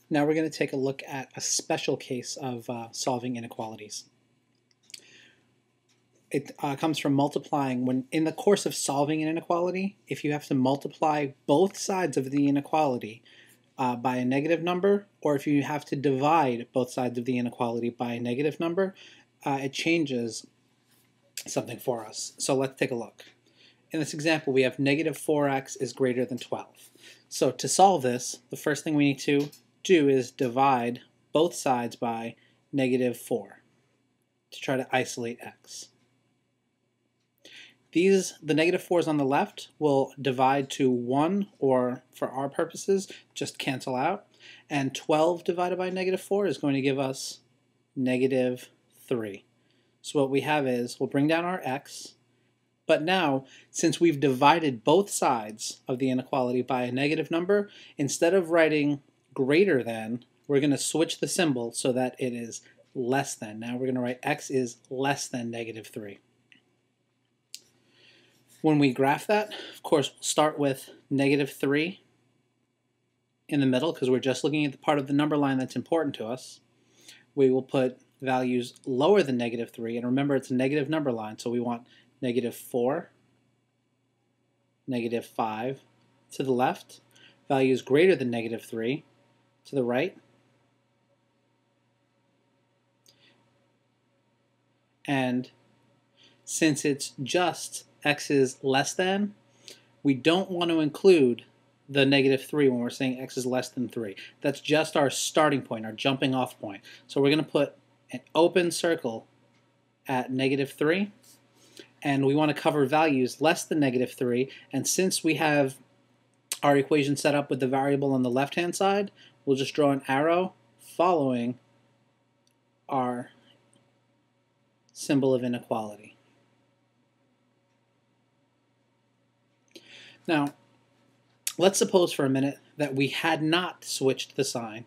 Now we're going to take a look at a special case of solving inequalities. It comes from multiplying. When in the course of solving an inequality, if you have to multiply both sides of the inequality by a negative number, or if you have to divide both sides of the inequality by a negative number, it changes something for us. So let's take a look. In this example, we have negative 4x is greater than 12. So to solve this, the first thing we need to do is divide both sides by negative 4 to try to isolate x. The negative 4's on the left will divide to 1, or for our purposes, just cancel out. And 12 divided by negative 4 is going to give us negative 3. So what we have is, we'll bring down our x, but now, since we've divided both sides of the inequality by a negative number, instead of writing greater than, we're going to switch the symbol so that it is less than. Now we're going to write x is less than negative 3. When we graph that, of course, we'll start with negative 3 in the middle because we're just looking at the part of the number line that's important to us. We will put values lower than negative 3, and remember it's a negative number line, so we want negative 4, negative 5 to the left, values greater than negative 3 to the right, and since it's just x is less than, we don't want to include the negative 3 when we're saying x is less than 3. That's just our starting point, our jumping off point. So we're going to put an open circle at negative 3, and we want to cover values less than negative 3, and since we have our equation set up with the variable on the left hand side, we'll just draw an arrow following our symbol of inequality. Now, let's suppose for a minute that we had not switched the sign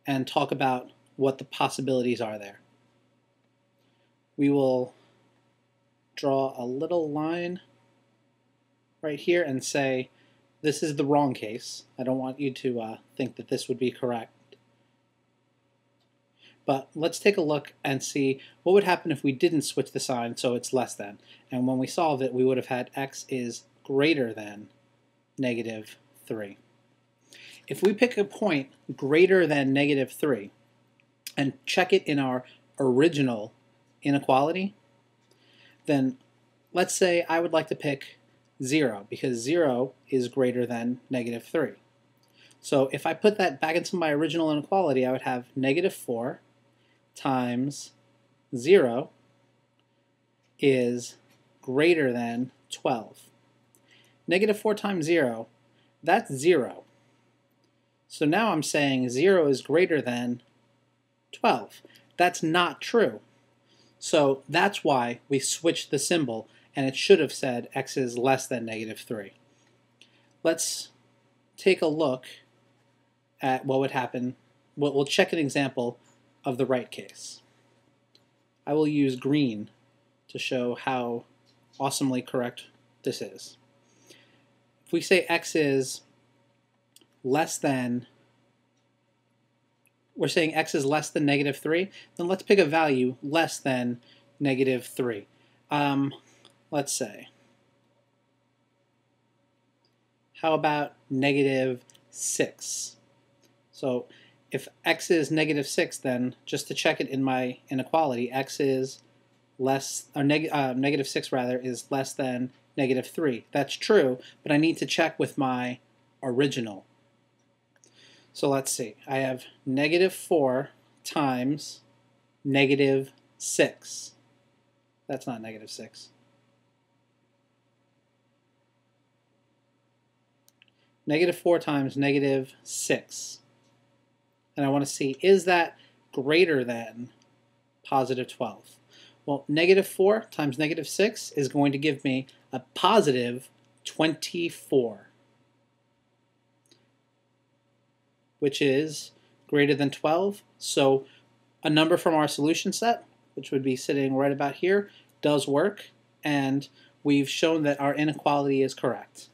and talk about what the possibilities are there. We will draw a little line right here and say this is the wrong case. I don't want you to think that this would be correct. But let's take a look and see what would happen if we didn't switch the sign so it's less than. And when we solve it, we would have had x is greater than negative 3. If we pick a point greater than negative 3 and check it in our original inequality, then let's say I would like to pick 0 because 0 is greater than negative 3. So if I put that back into my original inequality, I would have negative 4 times 0 is greater than 12. Negative 4 times 0, that's 0. So now I'm saying 0 is greater than 12. That's not true. So that's why we switched the symbol, and it should have said x is less than negative 3. Let's take a look at what would happen. We'll check an example of the right case. I will use green to show how awesomely correct this is. If we say x is less than, we're saying x is less than negative 3, then let's pick a value less than negative 3. Let's say, how about negative 6? So if x is negative 6, then just to check it in my inequality, x is less, or negative 6 rather, is less than negative 3. That's true, but I need to check with my original. So let's see. I have negative 4 times negative 6. That's not negative 6. Negative 4 times negative 6. And I want to see, is that greater than positive 12? Well, negative 4 times negative 6 is going to give me a positive 24, which is greater than 12. So a number from our solution set, which would be sitting right about here, does work, and we've shown that our inequality is correct.